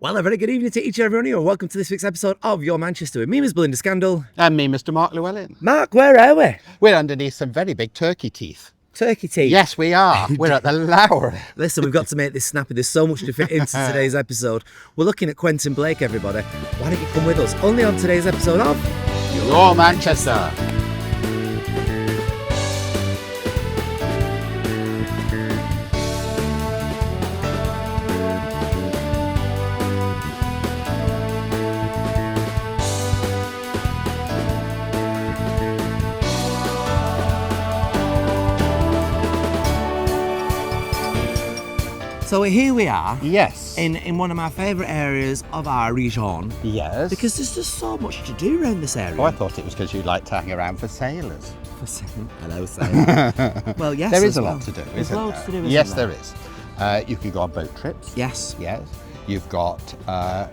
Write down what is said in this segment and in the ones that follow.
Well, a very good evening to each and everyone here. Welcome to this week's episode of Your Manchester with me, Ms. Belinda Scandal. And me, Mr. Mark Llewellyn. Mark, where are we? We're underneath some very big turkey teeth. Turkey teeth. Yes, we are. We're at the Lowry. Listen, we've got to make this snappy. There's so much to fit into today's episode. We're looking at Quentin Blake, everybody. Why don't you come with us? Only on today's episode of Your Manchester. So here we are. Yes. In one of my favourite areas of our region. Yes. Because there's just so much to do around this area. Oh, I thought it was because you like to hang around for sailors. Hello, sailor. Well, yes. There is a lot to do, There's isn't loads there? to do, isn't Yes, there? there is. You can go on boat trips. Yes. Yes. You've got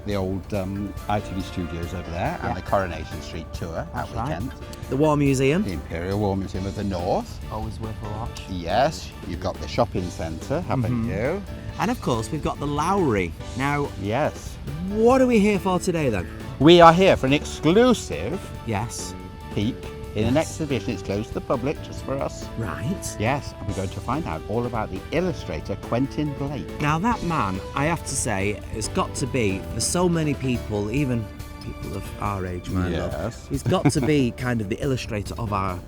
the old ITV studios over there and the Coronation Street tour that weekend. The War Museum. The Imperial War Museum of the North. Always worth a watch. Yes. You've got the shopping centre, haven't you? And of course, we've got the Lowry. Now, Yes. what are we here for today then? We are here for an exclusive Yes. peek in an exhibition. It's closed to the public, just for us. Right. Yes, and we're going to find out all about the illustrator Quentin Blake. Now that man, I have to say, has got to be, for so many people, even people of our age, my love, Yes. he's got to be kind of the illustrator of our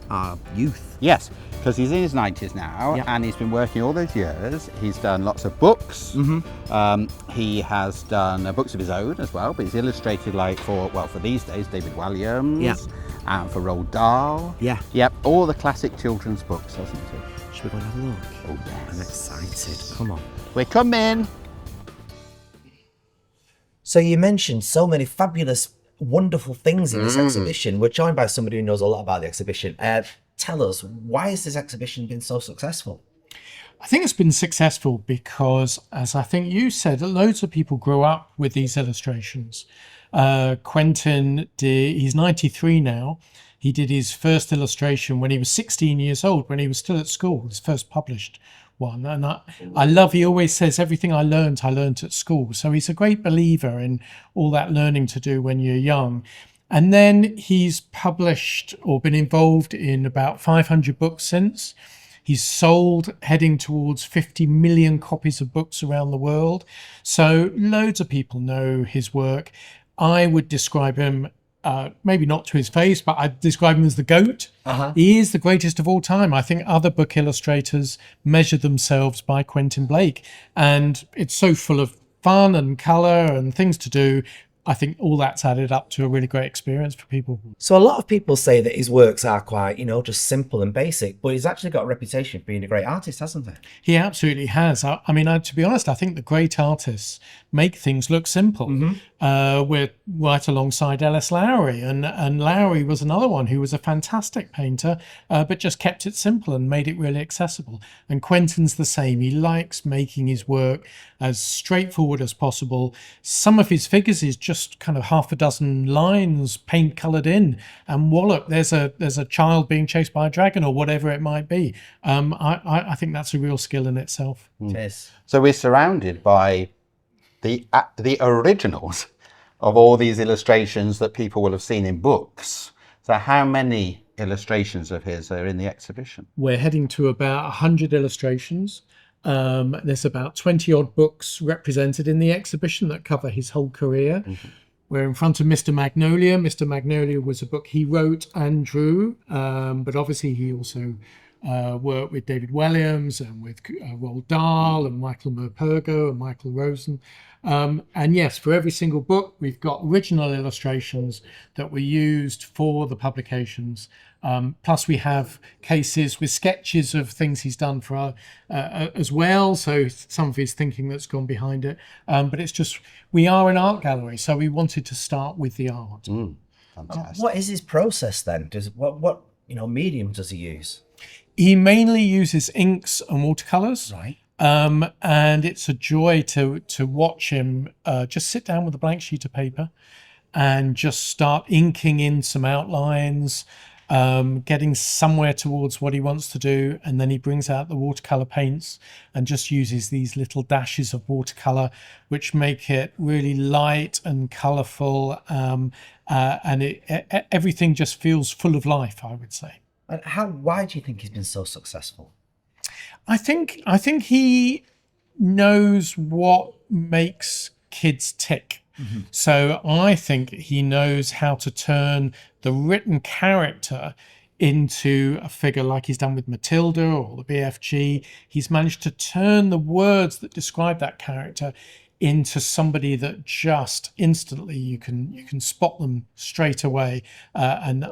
youth. Yes, because he's in his 90s now, Yeah. and he's been working all those years. He's done lots of books. He has done books of his own as well, but he's illustrated for these days, David Williams. Yeah. And for Roald Dahl. Yeah. Yep, all the classic children's books, hasn't he? Should we go and have a look? Oh, yes. I'm excited. Come on. We're coming. So you mentioned so many fabulous, wonderful things in this exhibition. We're joined by somebody who knows a lot about the exhibition. Tell us, why has this exhibition been so successful? I think it's been successful because, as I think you said, loads of people grew up with these illustrations. Quentin, he's 93 now. He did his first illustration when he was 16 years old, when he was still at school, his first published one. And I love, he always says, everything I learnt at school. So he's a great believer in all that learning to do when you're young. And then he's published or been involved in about 500 books since. He's sold heading towards 50 million copies of books around the world. So loads of people know his work. I would describe him, maybe not to his face, but I'd describe him as the GOAT. He is the greatest of all time. I think other book illustrators measure themselves by Quentin Blake. And it's so full of fun and colour and things to do. I think all that's added up to a really great experience for people. So a lot of people say that his works are quite, just simple and basic, but he's actually got a reputation for being a great artist, hasn't he? He absolutely has. I mean, to be honest, I think the great artists make things look simple. We're right alongside Ellis Lowry, and Lowry was another one who was a fantastic painter, but just kept it simple and made it really accessible. And Quentin's the same. He likes making his work as straightforward as possible. Some of his figures is just kind of half a dozen lines paint coloured in, and wallop, there's a child being chased by a dragon or whatever it might be. I think that's a real skill in itself. Yes. So we're surrounded by the originals of all these illustrations that people will have seen in books. So how many illustrations of his are in the exhibition? We're heading to about 100 illustrations. There's about 20 odd books represented in the exhibition that cover his whole career. We're in front of Mr. Magnolia. Mr. Magnolia was a book he wrote and drew, but obviously he also worked with David Williams and with Roald Dahl and Michael Morpurgo and Michael Rosen. And yes, for every single book, we've got original illustrations that were used for the publications. Plus we have cases with sketches of things he's done for as well. So some of his thinking that's gone behind it. But it's just, we are an art gallery. So we wanted to start with the art. Fantastic. What is his process then? What medium does he use? He mainly uses inks and watercolors. Right. And it's a joy to watch him just sit down with a blank sheet of paper and just start inking in some outlines. getting somewhere towards what he wants to do, and then he brings out the watercolor paints and just uses these little dashes of watercolor which make it really light and colorful, and everything just feels full of life, I would say. And why do you think he's been so successful? I think he knows what makes kids tick. So I think he knows how to turn the written character into a figure, like he's done with Matilda or the BFG. He's managed to turn the words that describe that character into somebody that just instantly you can spot them straight away. And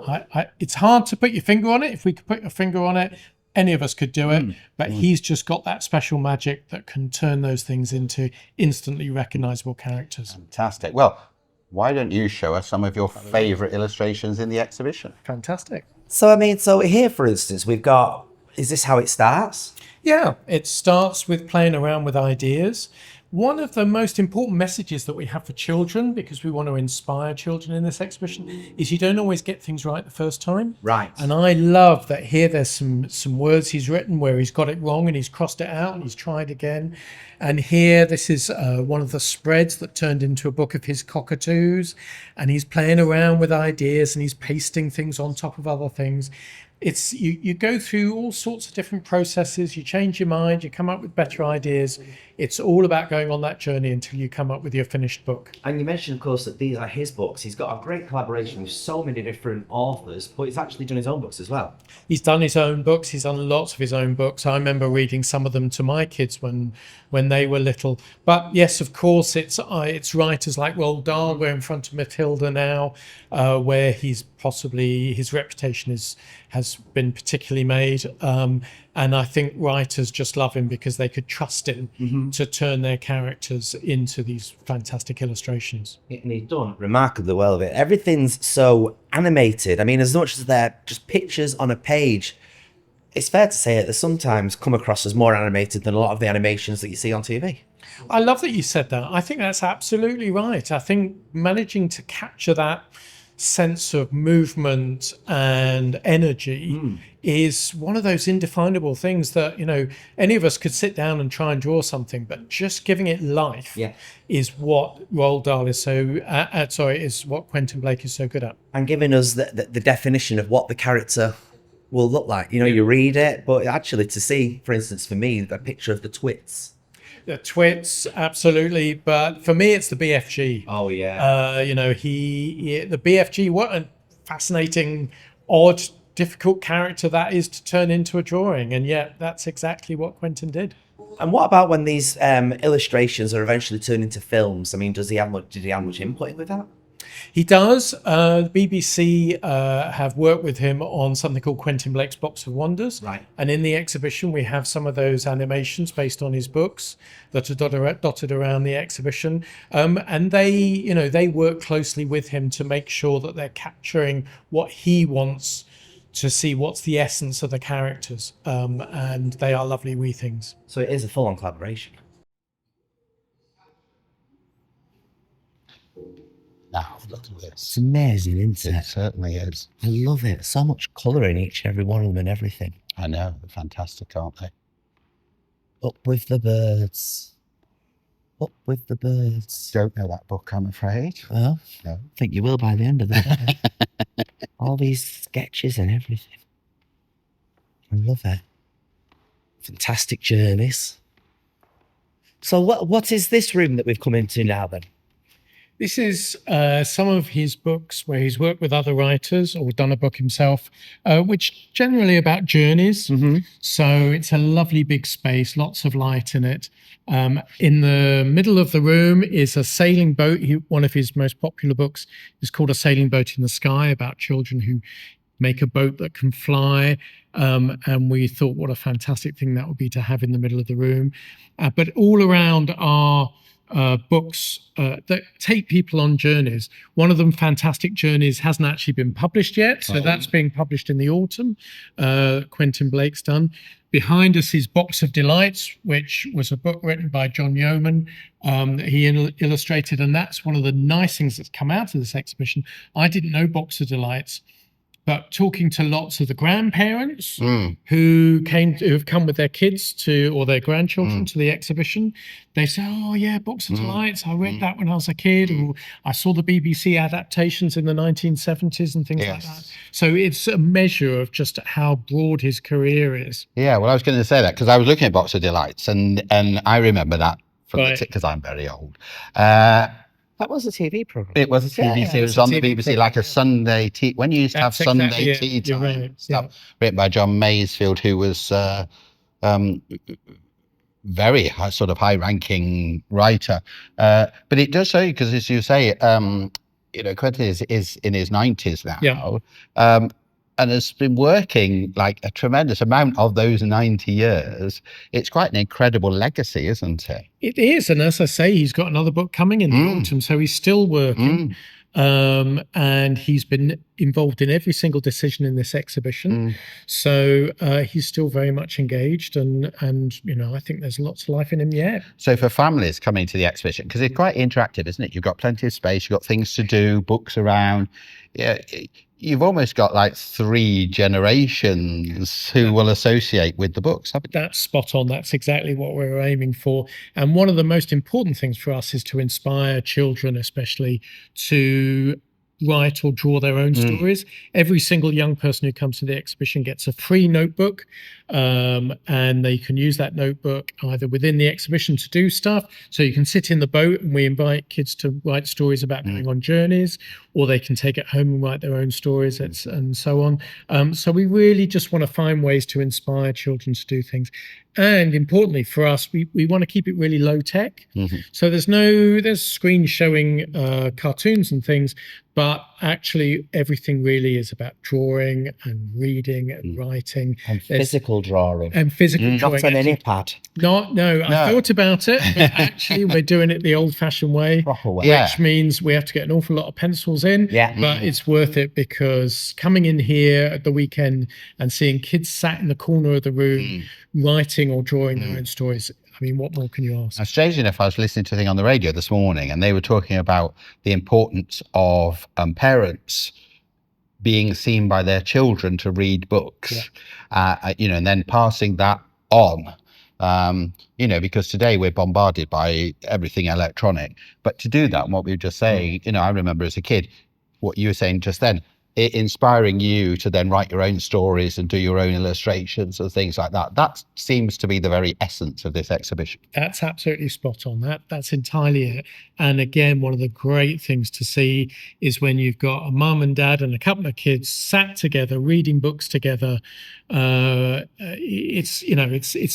it's hard to put your finger on it. If we could put your finger on it, any of us could do it, but he's just got that special magic that can turn those things into instantly recognizable characters. Fantastic. Well, why don't you show us some of your favorite illustrations in the exhibition? Fantastic. So here, for instance, we've got, is this how it starts? Yeah, it starts with playing around with ideas. One of the most important messages that we have for children, because we want to inspire children in this exhibition, is you don't always get things right the first time. Right. And I love that here there's some words he's written where he's got it wrong and he's crossed it out and he's tried again. And here, this is one of the spreads that turned into a book of his cockatoos. And he's playing around with ideas and he's pasting things on top of other things. It's you go through all sorts of different processes, you change your mind, you come up with better ideas. It's all about going on that journey until you come up with your finished book. And you mentioned, of course, that these are his books. He's got a great collaboration with so many different authors, but he's actually done his own books as well. He's done his own books. He's done lots of his own books. I remember reading some of them to my kids when they were little. But yes, of course, it's writers like Roald Dahl. We're in front of Matilda now, where his reputation has been particularly made. And I think writers just love him because they could trust him to turn their characters into these fantastic illustrations. And he's done remarkably well of it. Everything's so animated. I mean, as much as they're just pictures on a page, it's fair to say that they sometimes come across as more animated than a lot of the animations that you see on TV. I love that you said that. I think that's absolutely right. I think managing to capture that sense of movement and energy is one of those indefinable things that, any of us could sit down and try and draw something, but just giving it life is what Roald Dahl is is what Quentin Blake is so good at. And giving us the definition of what the character will look like. You read it, but actually to see, for instance, for me, a picture of the Twits. The Twits, absolutely, but for me, it's the BFG. Oh yeah. The BFG. What a fascinating, odd, difficult character that is to turn into a drawing, and yet that's exactly what Quentin did. And what about when these illustrations are eventually turned into films? I mean, did he have much input with that? He does. The BBC have worked with him on something called Quentin Blake's Box of Wonders. Right. And in the exhibition, we have some of those animations based on his books that are dotted around the exhibition. And they work closely with him to make sure that they're capturing what he wants to see, what's the essence of the characters. And they are lovely wee things. So it is a full-on collaboration. Now, look at this. It's amazing, isn't It it? certainly is. I love it. So much colour in each and every one of them and everything. I know, they're fantastic, aren't they? Up with the birds. Up with the birds. Don't know that book, I'm afraid. Well, No. I think you will by the end of the day. All these sketches and everything. I love it. Fantastic journeys. So what is this room that we've come into now then? This is some of his books where he's worked with other writers or done a book himself, which generally about journeys. So it's a lovely big space, lots of light in it. In the middle of the room is a sailing boat. One of his most popular books is called A Sailing Boat in the Sky, about children who make a boat that can fly. And we thought what a fantastic thing that would be to have in the middle of the room. But all around are books that take people on journeys. One of them, Fantastic Journeys, hasn't actually been published yet. So that's being published in the autumn. Quentin Blake's done. Behind us is Box of Delights, which was a book written by John Yeoman. He illustrated, and that's one of the nice things that's come out of this exhibition. I didn't know Box of Delights but talking to lots of the grandparents Mm. who have come with their kids or their grandchildren to the exhibition, they say, "Oh yeah, Books of Delights. I read that when I was a kid, or I saw the BBC adaptations in the 1970s and things like that." So it's a measure of just how broad his career is. Yeah, well, I was going to say that because I was looking at Box of Delights, and I remember that from Right. because I'm very old. That was a TV program. It was a TV series on the BBC, like a Sunday tea. When you used to have That's exactly Sunday it. tea You're time right. stuff, written by John Masefield, who was very sort of high-ranking writer. But it does show you, because as you say, Quentin is in his 90s now, and has been working like a tremendous amount of those 90 years. It's quite an incredible legacy, isn't it? It is, and as I say, he's got another book coming in the autumn, so he's still working. And he's been involved in every single decision in this exhibition. So he's still very much engaged, and I think there's lots of life in him yet. So for families coming to the exhibition, because it's quite interactive, isn't it? You've got plenty of space, you've got things to do, books around. Yeah, you've almost got like 3 generations who will associate with the books, haven't you? That's spot on. That's exactly what we're aiming for. And one of the most important things for us is to inspire children, especially, to write or draw their own stories. Every single young person who comes to the exhibition gets a free notebook, and they can use that notebook either within the exhibition to do stuff. So you can sit in the boat, and we invite kids to write stories about going on journeys, or they can take it home and write their own stories, and so on. So we really just want to find ways to inspire children to do things. And importantly for us, we want to keep it really low tech. So there's screens showing cartoons and things, but actually everything really is about drawing and reading and writing and physical drawing. And physical drawing. Not on any pad. No, I thought about it, but actually we're doing it the old-fashioned way, Proper way. which means we have to get an awful lot of pencils in. But it's worth it, because coming in here at the weekend and seeing kids sat in the corner of the room writing or drawing their own stories, I mean, what more can you ask? Strangely enough, I was listening to a thing on the radio this morning, and they were talking about the importance of parents being seen by their children to read books, and then passing that on. Because today we're bombarded by everything electronic. But to do that, and what we were just saying, I remember as a kid, what you were saying just then, it inspiring you to then write your own stories and do your own illustrations and things like that. That seems to be the very essence of this exhibition. That's absolutely spot on. That's entirely it. And again, one of the great things to see is when you've got a mum and dad and a couple of kids sat together reading books together. It's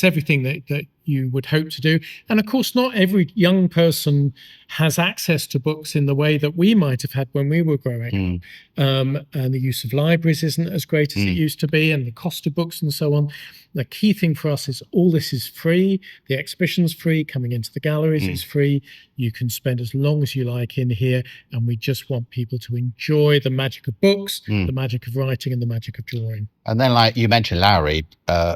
everything that you would hope to do. And of course, not every young person has access to books in the way that we might have had when we were growing up. And the use of libraries isn't as great as it used to be, and the cost of books and so on. The key thing for us is all this is free. The exhibition's free. Coming into the galleries is free. You can spend as long as you like in here, and we just want people to enjoy the magic of books, the magic of writing, and the magic of drawing. And then, like you mentioned Lowry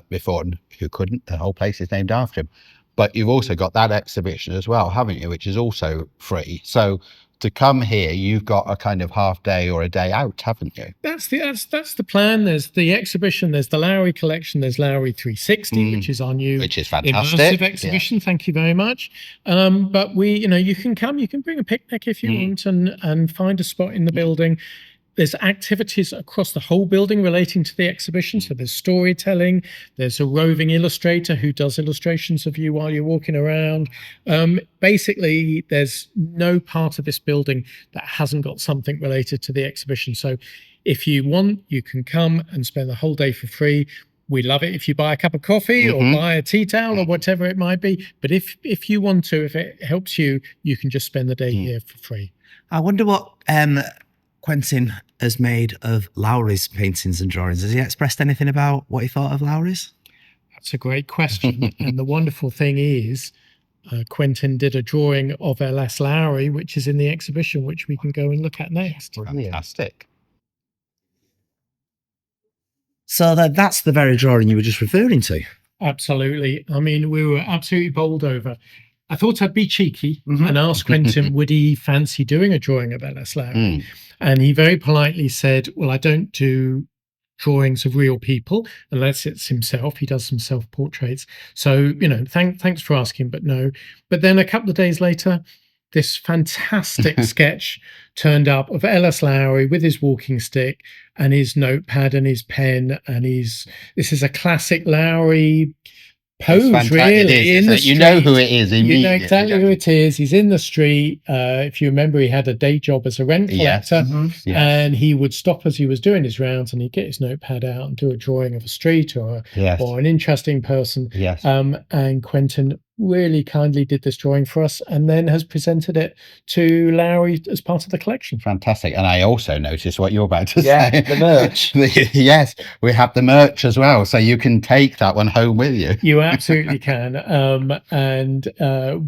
before, who couldn't, the whole place is named after him. But you've also got that exhibition as well, haven't you, which is also free. So to come here, you've got a kind of half day or a day out, haven't you? That's the plan. There's the exhibition, there's the Lowry collection, there's Lowry 360, which is our new immersive exhibition. Thank you very much. But you can come, you can bring a picnic if you want, and find a spot in the building. There's activities across the whole building relating to the exhibition. So there's storytelling. There's a roving illustrator who does illustrations of you while you're walking around. Basically, there's no part of this building that hasn't got something related to the exhibition. So if you want, you can come and spend the whole day for free. We love it if you buy a cup of coffee or buy a tea towel or whatever it might be. But if you want to, if it helps you, you can just spend the day here for free. I wonder what Quentin has made of Lowry's paintings and drawings. Has he expressed anything about what he thought of Lowry's? That's a great question. And the wonderful thing is, Quentin did a drawing of L.S. Lowry, which is in the exhibition, which we can go and look at next. Fantastic. So that's the very drawing you were just referring to? Absolutely. I mean, we were absolutely bowled over. I thought I'd be cheeky and ask Quentin, would he fancy doing a drawing of L.S. Lowry? And he very politely said, well, I don't do drawings of real people unless it's himself. He does some self-portraits. So, thanks for asking, but no. But then a couple of days later, this fantastic sketch turned up of L.S. Lowry with his walking stick and his notepad and his pen. And this is a classic Lowry pose, really. In the street. You know who it is. You know exactly who it is. He's in the street. If you remember, he had a day job as a rent collector, and he would stop as he was doing his rounds, and he'd get his notepad out and do a drawing of a street or an interesting person. Yes. And Quentin really kindly did this drawing for us and then has presented it to Lowry as part of the collection. Fantastic. And I also noticed what you're about to say. The merch. Yes, we have the merch as well, so you can take that one home with you. You absolutely can. And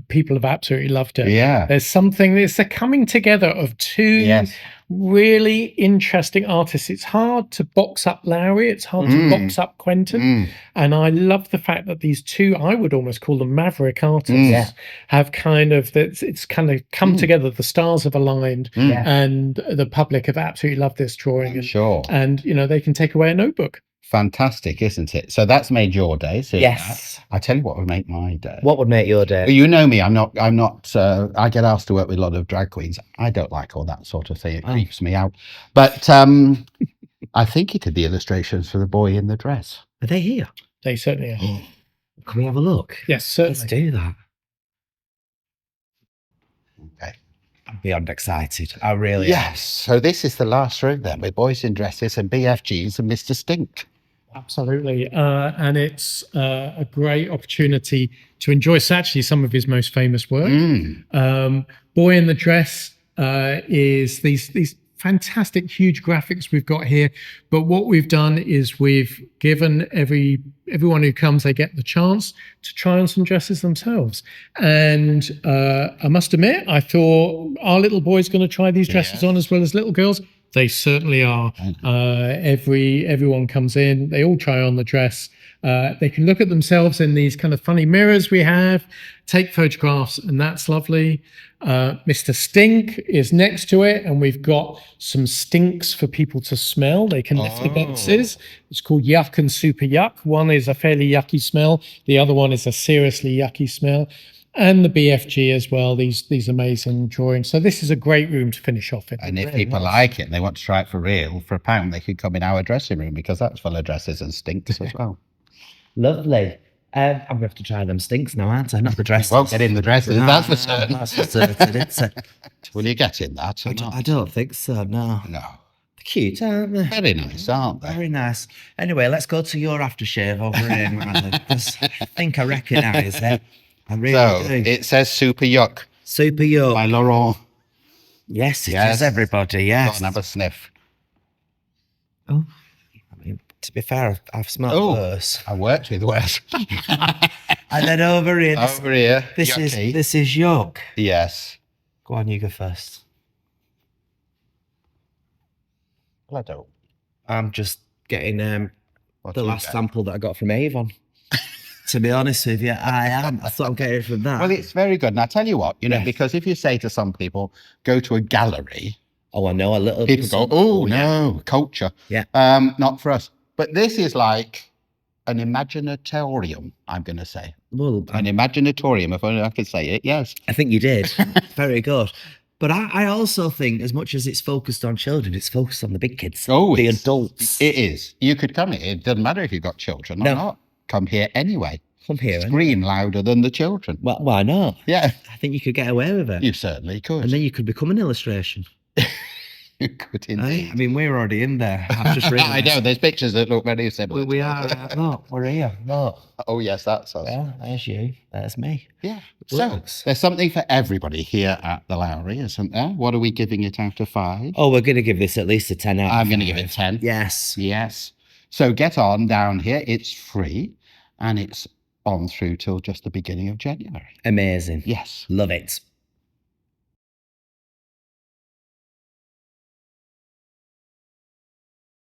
people have absolutely loved it. Yeah. It's a coming together of two really interesting artists. It's hard to box up Lowry. It's hard to box up Quentin. And I love the fact that these two, I would almost call them maverick artists, have it's kind of come together. The stars have aligned and the public have absolutely loved this drawing. And they can take away a notebook. Fantastic, isn't it? So that's made your day. Yes. I tell you what would make my day. What would make your day? Well, you know me. I'm not. I get asked to work with a lot of drag queens. I don't like all that sort of thing. It creeps me out. But I think he did the illustrations for The Boy in the Dress. Are they here? They certainly are. Can we have a look? Yes, certainly. Let's do that. Okay. I'm beyond excited. I really am. Yes. So this is the last room then, with Boys in Dresses and BFGs and Mr. Stink. Absolutely. And it's a great opportunity to enjoy actually some of his most famous work. Boy in the Dress is these fantastic, huge graphics we've got here. But what we've done is we've given everyone who comes, they get the chance to try on some dresses themselves. And I must admit, I thought, are little boys going to try these dresses on as well as little girls? They certainly are. Everyone comes in, they all try on the dress. They can look at themselves in these kind of funny mirrors we have, take photographs, and that's lovely. Mr. Stink is next to it, and we've got some stinks for people to smell. They can lift the boxes. It's called Yuck and Super Yuck. One is a fairly yucky smell. The other one is a seriously yucky smell. And the BFG as well, these amazing drawings. So this is a great room to finish off in. And if people like it and they want to try it for real, for £1, they could come in our dressing room, because that's full of dresses and stinks as well. Lovely. I'm going to have to try them stinks now, aren't I? Not the dresses. You won't get in the dresses, that's for certain. That's for certain, isn't it? Will you get in that? I don't think so, no. No. They're cute, aren't they? Very nice, aren't they? Very nice. Anyway, let's go to your aftershave over here, Marlon, because I think I recognise it. I really do. It says Super Yuck. Super Yuck. By Laurent. Yes, it is, everybody, yes. Go and have a sniff. Oh, I mean, to be fair, I've smelled worse. I worked with worse. And then over here. This is Yuck. Yes. Go on, you go first. Well, I don't. I'm just getting the last sample that I got from Avon. To be honest with you, I am. I thought I'm getting it from that. Well, it's very good. And I tell you what, because if you say to some people, go to a gallery. Oh, I know, a little. People go, oh, no, culture. Yeah. Not for us. But this is like an imaginatorium, I'm going to say. Well, an imaginatorium, if only I could say it, yes. I think you did. Very good. But I also think, as much as it's focused on children, it's focused on the big kids. Oh, the adults. It is. You could come here. It doesn't matter if you've got children or not. Come here anyway. Come here. Scream louder than the children. Well, why not? Yeah. I think you could get away with it. You certainly could. And then you could become an illustration. You could indeed. I mean, we're already in there. I've just realised. I know, there's pictures that look very similar. We are. Look, we're here. Look. Oh, yes, that's us. Yeah, there's you. There's me. Yeah. So, there's something for everybody here at the Lowry, isn't there? What are we giving it out of 5? Oh, we're going to give this at least a 10 out of 5. I'm going to give it 10. Yes. Yes. So, get on down here. It's free. And it's on through till just the beginning of January. Amazing. Yes. Love it.